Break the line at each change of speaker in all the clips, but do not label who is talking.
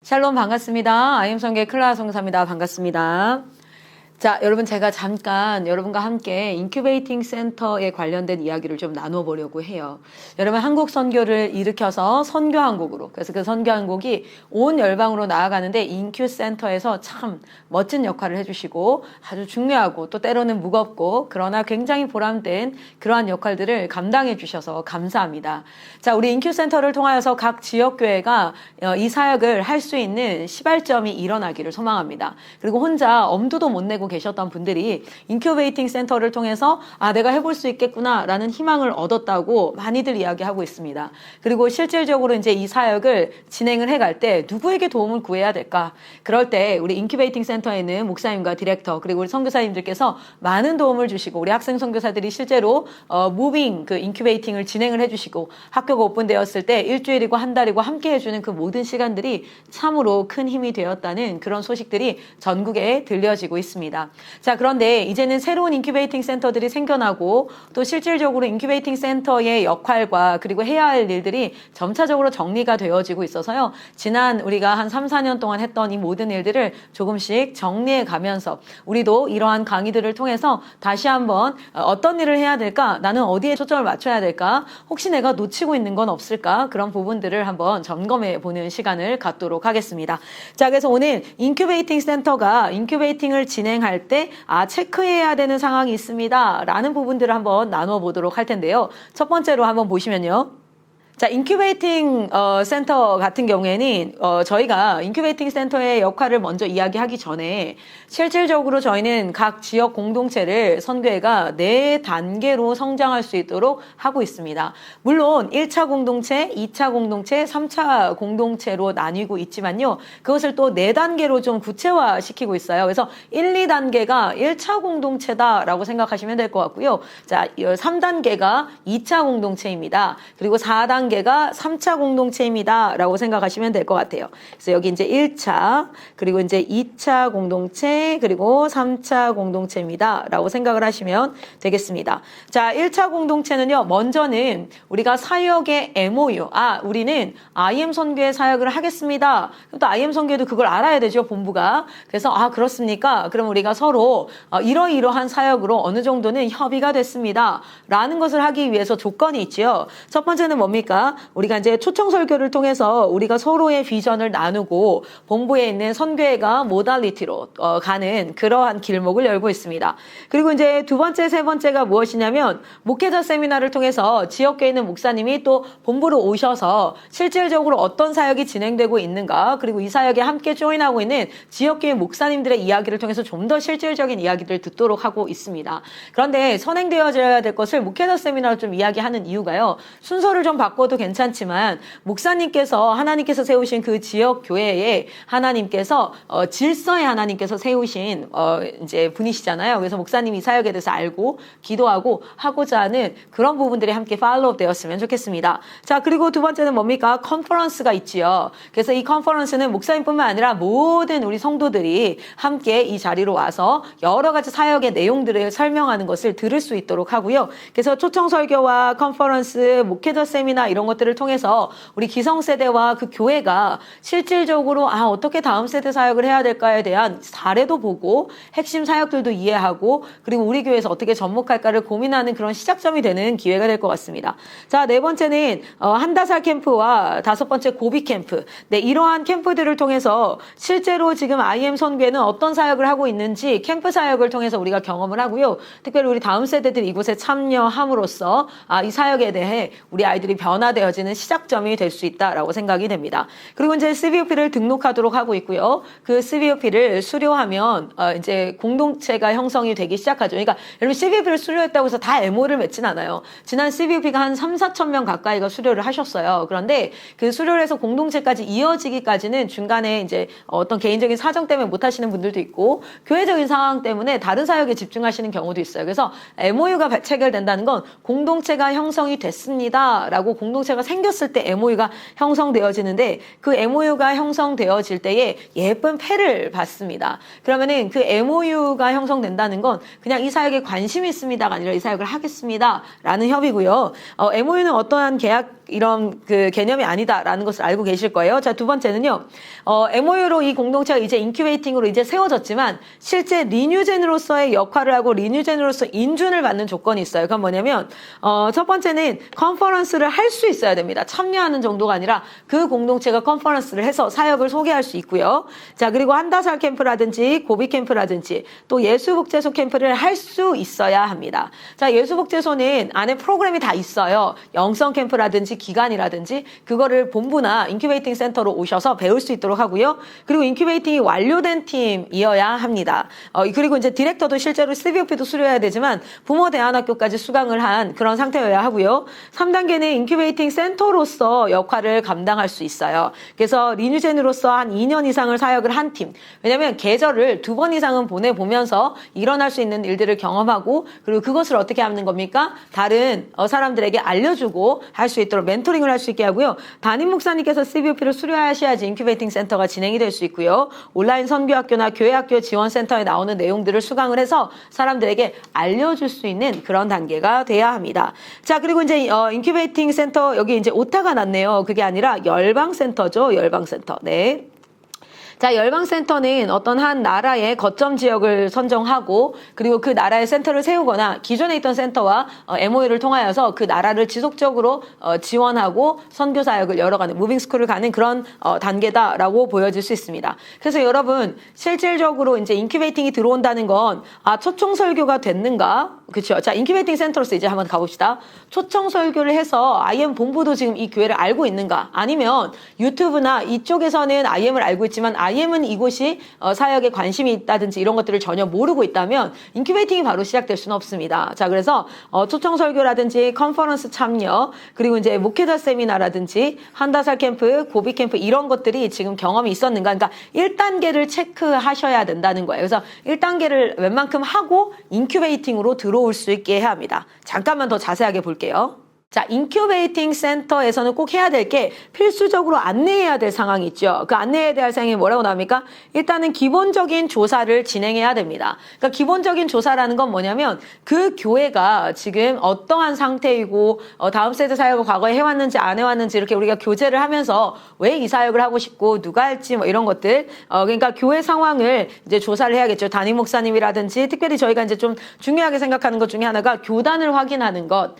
샬롬 반갑습니다. 아임성계 클라 성사입니다. 반갑습니다. 자, 여러분 제가 잠깐 여러분과 함께 인큐베이팅 센터에 관련된 이야기를 좀 나눠보려고 해요. 여러분 한국 선교를 일으켜서 선교한국으로, 그래서 그 선교한국이 온 열방으로 나아가는데 인큐 센터에서 참 멋진 역할을 해주시고 아주 중요하고 또 때로는 무겁고 그러나 굉장히 보람된 그러한 역할들을 감당해 주셔서 감사합니다. 자, 우리 인큐 센터를 통하여서 각 지역교회가 이 사역을 할 수 있는 시발점이 일어나기를 소망합니다. 그리고 혼자 엄두도 못 내고 계셨던 분들이 인큐베이팅 센터를 통해서 내가 해볼 수 있겠구나 라는 희망을 얻었다고 많이들 이야기하고 있습니다. 그리고 실질적으로 이제 이 사역을 진행을 해갈 때 누구에게 도움을 구해야 될까? 그럴 때 우리 인큐베이팅 센터에 있는 목사님과 디렉터 그리고 우리 선교사님들께서 많은 도움을 주시고 우리 학생 선교사들이 실제로 무빙 그 인큐베이팅을 진행을 해주시고 학교가 오픈되었을 때 일주일이고 한 달이고 함께 해주는 그 모든 시간들이 참으로 큰 힘이 되었다는 그런 소식들이 전국에 들려지고 있습니다. 자, 그런데 이제는 새로운 인큐베이팅 센터들이 생겨나고 또 실질적으로 인큐베이팅 센터의 역할과 그리고 해야 할 일들이 점차적으로 정리가 되어지고 있어서요. 지난 우리가 한 3, 4년 동안 했던 이 모든 일들을 조금씩 정리해 가면서 우리도 이러한 강의들을 통해서 다시 한번 어떤 일을 해야 될까? 나는 어디에 초점을 맞춰야 될까? 혹시 내가 놓치고 있는 건 없을까? 그런 부분들을 한번 점검해 보는 시간을 갖도록 하겠습니다. 자, 그래서 오늘 인큐베이팅 센터가 인큐베이팅을 진행할 때 체크해야 되는 상황이 있습니다 라는 부분들을 한번 나눠보도록 할 텐데요. 첫 번째로 한번 보시면요. 자, 인큐베이팅 센터 같은 경우에는 저희가 인큐베이팅 센터의 역할을 먼저 이야기하기 전에 실질적으로 저희는 각 지역 공동체를 선교회가 4단계로 성장할 수 있도록 하고 있습니다. 물론 1차 공동체, 2차 공동체, 3차 공동체로 나뉘고 있지만요. 그것을 또 4단계로 좀 구체화시키고 있어요. 그래서 1, 2단계가 1차 공동체다라고 생각하시면 될 것 같고요. 자, 3단계가 2차 공동체입니다. 그리고 4단계가 3차 공동체입니다 라고 생각하시면 될 것 같아요. 그래서 여기 이제 1차 그리고 이제 2차 공동체 그리고 3차 공동체입니다 라고 생각을 하시면 되겠습니다. 자, 1차 공동체는요, 먼저는 우리가 사역의 MOU, 우리는 IM 선교회 사역을 하겠습니다. 또 IM 선교회도 그걸 알아야 되죠, 본부가. 그래서 그렇습니까? 그럼 우리가 서로 이러이러한 사역으로 어느 정도는 협의가 됐습니다 라는 것을 하기 위해서 조건이 있지요. 첫 번째는 뭡니까? 우리가 이제 초청 설교를 통해서 우리가 서로의 비전을 나누고 본부에 있는 선교회가 모달리티로 가는 그러한 길목을 열고 있습니다. 그리고 이제 두 번째, 세 번째가 무엇이냐면 목회자 세미나를 통해서 지역교회에 있는 목사님이 또 본부로 오셔서 실질적으로 어떤 사역이 진행되고 있는가, 그리고 이 사역에 함께 조인하고 있는 지역교회 목사님들의 이야기를 통해서 좀 더 실질적인 이야기를 듣도록 하고 있습니다. 그런데 선행되어져야 될 것을 목회자 세미나로 좀 이야기하는 이유가요. 순서를 좀 바꿔도 괜찮지만 목사님께서 하나님께서 세우신 그 지역 교회에 하나님께서 질서에 하나님께서 세우신 이제 분이시잖아요. 그래서 목사님이 이 사역에 대해서 알고 기도하고 하고자 하는 그런 부분들이 함께 팔로우업 되었으면 좋겠습니다. 자, 그리고 두 번째는 뭡니까? 컨퍼런스가 있지요. 그래서 이 컨퍼런스는 목사님뿐만 아니라 모든 우리 성도들이 함께 이 자리로 와서 여러 가지 사역의 내용들을 설명하는 것을 들을 수 있도록 하고요. 그래서 초청 설교와 컨퍼런스, 목회자 세미나 이런 것들을 통해서 우리 기성세대와 그 교회가 실질적으로 어떻게 다음 세대 사역을 해야 될까에 대한 사례도 보고 핵심 사역들도 이해하고 그리고 우리 교회에서 어떻게 접목할까를 고민하는 그런 시작점이 되는 기회가 될 것 같습니다. 자, 네 번째는 한다살 캠프와 다섯 번째 고비 캠프. 네, 이러한 캠프들을 통해서 실제로 지금 IM 선교회는 어떤 사역을 하고 있는지 캠프 사역을 통해서 우리가 경험을 하고요. 특별히 우리 다음 세대들이 이곳에 참여함으로써 이 사역에 대해 우리 아이들이 변화되어지는 시작점이 될 수 있다라고 생각이 됩니다. 그리고 이제 CVOP를 등록하도록 하고 있고요. 그 CVOP를 수료하면 이제 공동체가 형성이 되기 시작하죠. 그러니까 여러분 CVOP를 수료했다고 해서 다 MO를 맺진 않아요. 지난 CVOP가 한 3, 4천 명 가까이가 수료를 하셨어요. 그런데 그 수료를 해서 공동체까지 이어지기까지는 중간에 이제 어떤 개인적인 사정 때문에 못 하시는 분들도 있고 교회적인 상황 때문에 다른 사역에 집중하시는 경우도 있어요. 그래서 MOU가 체결된다는 건 공동체가 형성이 됐습니다라고 공동체가 생겼을 때 MOU가 형성되어지는데 그 MOU가 형성되어질 때에 예쁜 패를 받습니다. 그러면은 그 MOU가 형성된다는 건 그냥 이 사역에 관심이 있습니다가 아니라 이 사역을 하겠습니다라는 협의고요. MOU는 어떠한 계약 이런 그 개념이 아니다라는 것을 알고 계실 거예요. 자, 두 번째는요. MOU로 이 공동체가 이제 인큐베이팅으로 이제 세워졌지만 실제 리뉴젠으로서의 역할을 하고 리뉴젠으로서 인준을 받는 조건이 있어요. 그건 뭐냐면 첫 번째는 컨퍼런스를 할 수 있어야 됩니다. 참여하는 정도가 아니라 그 공동체가 컨퍼런스를 해서 사역을 소개할 수 있고요. 자, 그리고 한다살 캠프라든지 고비 캠프라든지 또 예수복제소 캠프를 할 수 있어야 합니다. 자, 예수복제소는 안에 프로그램이 다 있어요. 영성 캠프라든지 기간이라든지 그거를 본부나 인큐베이팅 센터로 오셔서 배울 수 있도록 하고요. 그리고 인큐베이팅이 완료된 팀이어야 합니다. 그리고 이제 디렉터도 실제로 CVOP도 수료해야 되지만 부모 대안학교까지 수강을 한 그런 상태여야 하고요. 3단계는 인큐베이팅 센터로서 역할을 감당할 수 있어요. 그래서 리뉴젠으로서 한 2년 이상을 사역을 한 팀. 왜냐하면 계절을 2번 이상은 보내보면서 일어날 수 있는 일들을 경험하고 그리고 그것을 어떻게 하는 겁니까? 다른 사람들에게 알려주고 할 수 있도록 멘토링을 할 수 있게 하고요. 담임 목사님께서 CVOP를 수료하셔야지 인큐베이팅 센터가 진행이 될 수 있고요. 온라인 선교학교나 교회학교 지원센터에 나오는 내용들을 수강을 해서 사람들에게 알려줄 수 있는 그런 단계가 돼야 합니다. 자, 그리고 이제 인큐베이팅 센터 여기 이제 오타가 났네요. 그게 아니라 열방센터죠. 열방센터. 네. 자, 열방센터는 어떤 한 나라의 거점 지역을 선정하고 그리고 그 나라의 센터를 세우거나 기존에 있던 센터와 MOU를 통하여서 그 나라를 지속적으로 지원하고 선교사역을 열어가는 무빙스쿨을 가는 그런 단계다라고 보여질 수 있습니다. 그래서 여러분 실질적으로 이제 인큐베이팅이 들어온다는 건 초청 설교가 됐는가? 그렇죠. 자, 인큐베이팅 센터로서 이제 한번 가봅시다. 초청 설교를 해서 IM 본부도 지금 이 교회를 알고 있는가? 아니면 유튜브나 이쪽에서는 IM을 알고 있지만 IM은 이곳이 사역에 관심이 있다든지 이런 것들을 전혀 모르고 있다면 인큐베이팅이 바로 시작될 수는 없습니다. 자, 그래서 초청 설교라든지 컨퍼런스 참여 그리고 이제 목회자 세미나라든지 한다살 캠프, 고비 캠프 이런 것들이 지금 경험이 있었는가? 그러니까 1단계를 체크하셔야 된다는 거예요. 그래서 1단계를 웬만큼 하고 인큐베이팅으로 들어올 수 있게 해야 합니다. 잠깐만 더 자세하게 볼게요. 자, 인큐베이팅 센터에서는 꼭 해야 될 게 필수적으로 안내해야 될 상황이 있죠. 그 안내해야 될 상황이 뭐라고 나옵니까? 일단은 기본적인 조사를 진행해야 됩니다. 그러니까 기본적인 조사라는 건 뭐냐면 그 교회가 지금 어떠한 상태이고 다음 세대 사역을 과거에 해왔는지 안 해왔는지 이렇게 우리가 교제를 하면서 왜 이 사역을 하고 싶고 누가 할지 뭐 이런 것들 그러니까 교회 상황을 이제 조사를 해야겠죠. 담임 목사님이라든지 특별히 저희가 이제 좀 중요하게 생각하는 것 중에 하나가 교단을 확인하는 것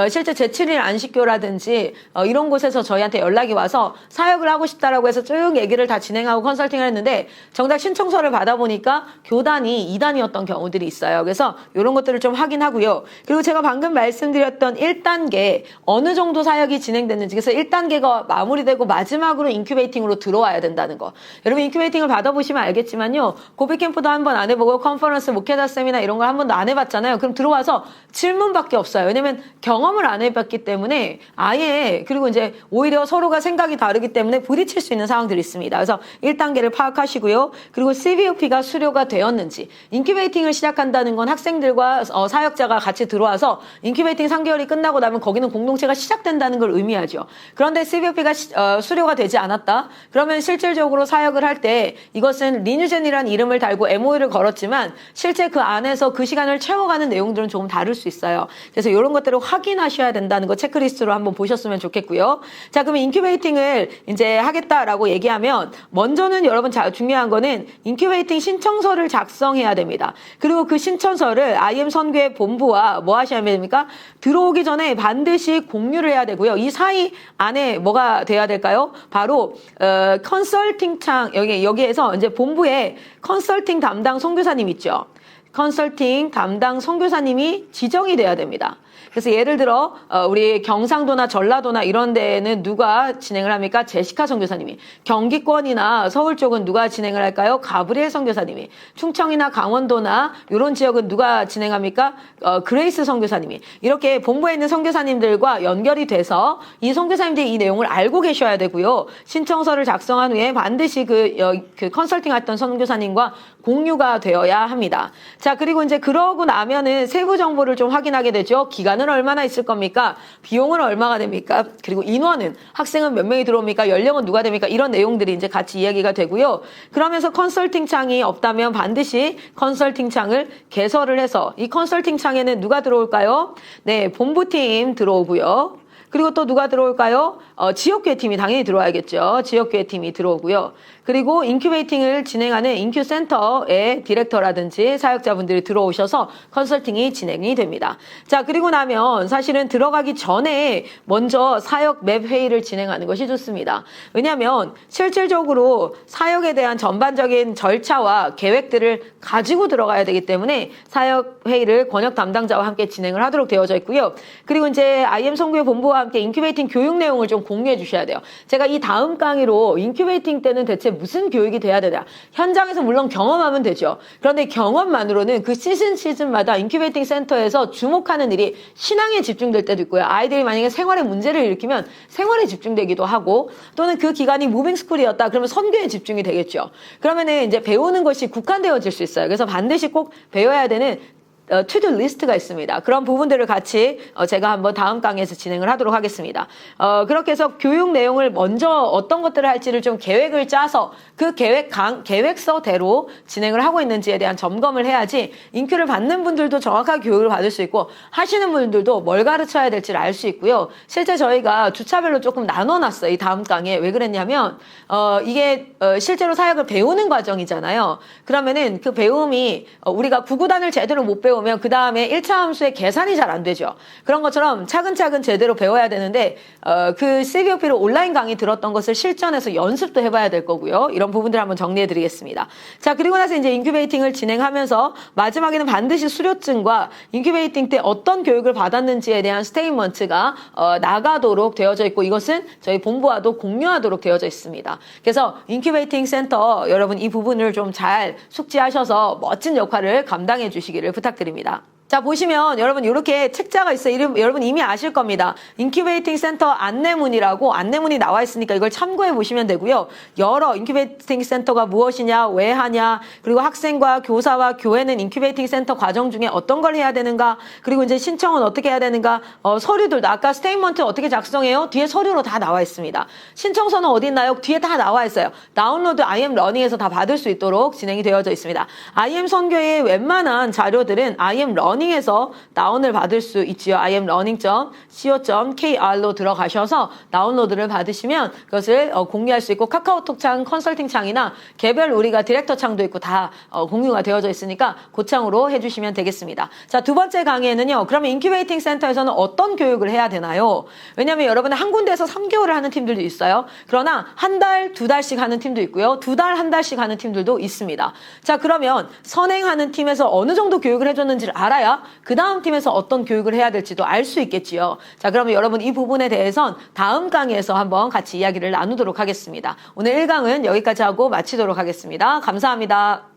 실제 7일 안식교라든지 이런 곳에서 저희한테 연락이 와서 사역을 하고 싶다라고 해서 쭉 얘기를 다 진행하고 컨설팅을 했는데 정작 신청서를 받아보니까 교단이 2단이었던 경우들이 있어요. 그래서 이런 것들을 좀 확인하고요. 그리고 제가 방금 말씀드렸던 1단계 어느 정도 사역이 진행됐는지 그래서 1단계가 마무리되고 마지막으로 인큐베이팅으로 들어와야 된다는 거. 여러분 인큐베이팅을 받아보시면 알겠지만요. 고비 캠프도 한번 안 해보고 컨퍼런스, 목회자 세미나 이런 걸 한 번도 안 해봤잖아요. 그럼 들어와서 질문밖에 없어요. 왜냐면 경험을 안 해봤기 때문에 아예 그리고 이제 오히려 서로가 생각이 다르기 때문에 부딪힐 수 있는 상황들이 있습니다. 그래서 1단계를 파악하시고요. 그리고 CVOP가 수료가 되었는지 인큐베이팅을 시작한다는 건 학생들과 사역자가 같이 들어와서 인큐베이팅 3개월이 끝나고 나면 거기는 공동체가 시작된다는 걸 의미하죠. 그런데 CVOP가 수료가 되지 않았다. 그러면 실질적으로 사역을 할 때 이것은 리뉴젠이라는 이름을 달고 MOU를 걸었지만 실제 그 안에서 그 시간을 채워가는 내용들은 조금 다를 수 있어요. 그래서 이런 것들을 확인하셔야 된다는 거 체크리스트로 한번 보셨으면 좋겠고요. 자, 그러면 인큐베이팅을 이제 하겠다라고 얘기하면 먼저는 여러분 중요한 거는 인큐베이팅 신청서를 작성해야 됩니다. 그리고 그 신청서를 IM 선교회 본부와 뭐 하셔야 됩니까? 들어오기 전에 반드시 공유를 해야 되고요. 이 사이 안에 뭐가 돼야 될까요? 바로 컨설팅 창 여기에서 이제 본부에 컨설팅 담당 선교사님 있죠. 컨설팅 담당 선교사님이 지정이 돼야 됩니다. 그래서 예를 들어 우리 경상도나 전라도나 이런 데는 누가 진행을 합니까? 제시카 선교사님이. 경기권이나 서울 쪽은 누가 진행을 할까요? 가브리엘 선교사님이. 충청이나 강원도나 이런 지역은 누가 진행합니까? 그레이스 선교사님이. 이렇게 본부에 있는 선교사님들과 연결이 돼서 이 선교사님들이 이 내용을 알고 계셔야 되고요. 신청서를 작성한 후에 반드시 그 컨설팅 했던 선교사님과 공유가 되어야 합니다. 자, 그리고 이제 그러고 나면은 세부 정보를 좀 확인하게 되죠. 기간은 얼마나 있을 겁니까? 비용은 얼마가 됩니까? 그리고 인원은 학생은 몇 명이 들어옵니까? 연령은 누가 됩니까? 이런 내용들이 이제 같이 이야기가 되고요. 그러면서 컨설팅 창이 없다면 반드시 컨설팅 창을 개설을 해서 이 컨설팅 창에는 누가 들어올까요? 네, 본부팀 들어오고요. 그리고 또 누가 들어올까요? 지역교회팀이 당연히 들어와야겠죠. 지역교회팀이 들어오고요. 그리고 인큐베이팅을 진행하는 인큐센터의 디렉터라든지 사역자분들이 들어오셔서 컨설팅이 진행이 됩니다. 자, 그리고 나면 사실은 들어가기 전에 먼저 사역 맵 회의를 진행하는 것이 좋습니다. 왜냐하면 실질적으로 사역에 대한 전반적인 절차와 계획들을 가지고 들어가야 되기 때문에 사역 회의를 권역 담당자와 함께 진행을 하도록 되어져 있고요. 그리고 이제 IM 선교회 본부와 함께 인큐베이팅 교육 내용을 좀 공유해 주셔야 돼요. 제가 이 다음 강의로 인큐베이팅 때는 대체 무슨 교육이 돼야 되냐. 현장에서 물론 경험하면 되죠. 그런데 경험만으로는 그 시즌마다 인큐베이팅 센터에서 주목하는 일이 신앙에 집중될 때도 있고요. 아이들이 만약에 생활에 문제를 일으키면 생활에 집중되기도 하고 또는 그 기간이 무빙 스쿨이었다. 그러면 선교에 집중이 되겠죠. 그러면은 이제 배우는 것이 국한되어질 수 있어요. 그래서 반드시 꼭 배워야 되는 투두 리스트가 있습니다. 그런 부분들을 같이 제가 한번 다음 강의에서 진행을 하도록 하겠습니다. 그렇게 해서 교육 내용을 먼저 어떤 것들을 할지를 좀 계획을 짜서 그 계획서대로 진행을 하고 있는지에 대한 점검을 해야지 인큐를 받는 분들도 정확하게 교육을 받을 수 있고 하시는 분들도 뭘 가르쳐야 될지를 알 수 있고요. 실제 저희가 주차별로 조금 나눠놨어요. 이 다음 강의에. 왜 그랬냐면 이게 실제로 사역을 배우는 과정이잖아요. 그러면은 그 배움이 우리가 구구단을 제대로 못 배우면 그 다음에 1차 함수의 계산이 잘 안 되죠. 그런 것처럼 차근차근 제대로 배워야 되는데 그 CBOP로 온라인 강의 들었던 것을 실전에서 연습도 해봐야 될 거고요. 이런 부분들 한번 정리해드리겠습니다. 자, 그리고 나서 이제 인큐베이팅을 진행하면서 마지막에는 반드시 수료증과 인큐베이팅 때 어떤 교육을 받았는지에 대한 스테이트먼트가 나가도록 되어져 있고 이것은 저희 본부와도 공유하도록 되어져 있습니다. 그래서 인큐베이팅 센터 여러분 이 부분을 좀 잘 숙지하셔서 멋진 역할을 감당해 주시기를 부탁드립니다. 자, 보시면 여러분 이렇게 책자가 있어요. 여러분 이미 아실 겁니다. 인큐베이팅 센터 안내문이라고 안내문이 나와 있으니까 이걸 참고해 보시면 되고요. 여러 인큐베이팅 센터가 무엇이냐, 왜 하냐, 그리고 학생과 교사와 교회는 인큐베이팅 센터 과정 중에 어떤 걸 해야 되는가, 그리고 이제 신청은 어떻게 해야 되는가, 서류들도 아까 스테이트먼트 어떻게 작성해요? 뒤에 서류로 다 나와 있습니다. 신청서는 어디 있나요? 뒤에 다 나와 있어요. 다운로드 IM 러닝에서 다 받을 수 있도록 진행이 되어져 있습니다. IM 선교의 웬만한 자료들은 IM 러닝에서 다운을 받을 수 있지요. imlearning.co.kr로 들어가셔서 다운로드를 받으시면 그것을 공유할 수 있고 카카오톡 창, 컨설팅 창이나 개별 우리가 디렉터 창도 있고 다 공유가 되어져 있으니까 그 창으로 해주시면 되겠습니다. 자, 두 번째 강의에는요. 그러면 인큐베이팅 센터에서는 어떤 교육을 해야 되나요? 왜냐하면 여러분은 한 군데에서 3개월을 하는 팀들도 있어요. 그러나 한 달, 두 달씩 하는 팀도 있고요. 두 달, 한 달씩 하는 팀들도 있습니다. 자, 그러면 선행하는 팀에서 어느 정도 교육을 해줬는지를 알아야 그 다음 팀에서 어떤 교육을 해야 될지도 알 수 있겠지요. 자, 그러면 여러분 이 부분에 대해선 다음 강의에서 한번 같이 이야기를 나누도록 하겠습니다. 오늘 1강은 여기까지 하고 마치도록 하겠습니다. 감사합니다.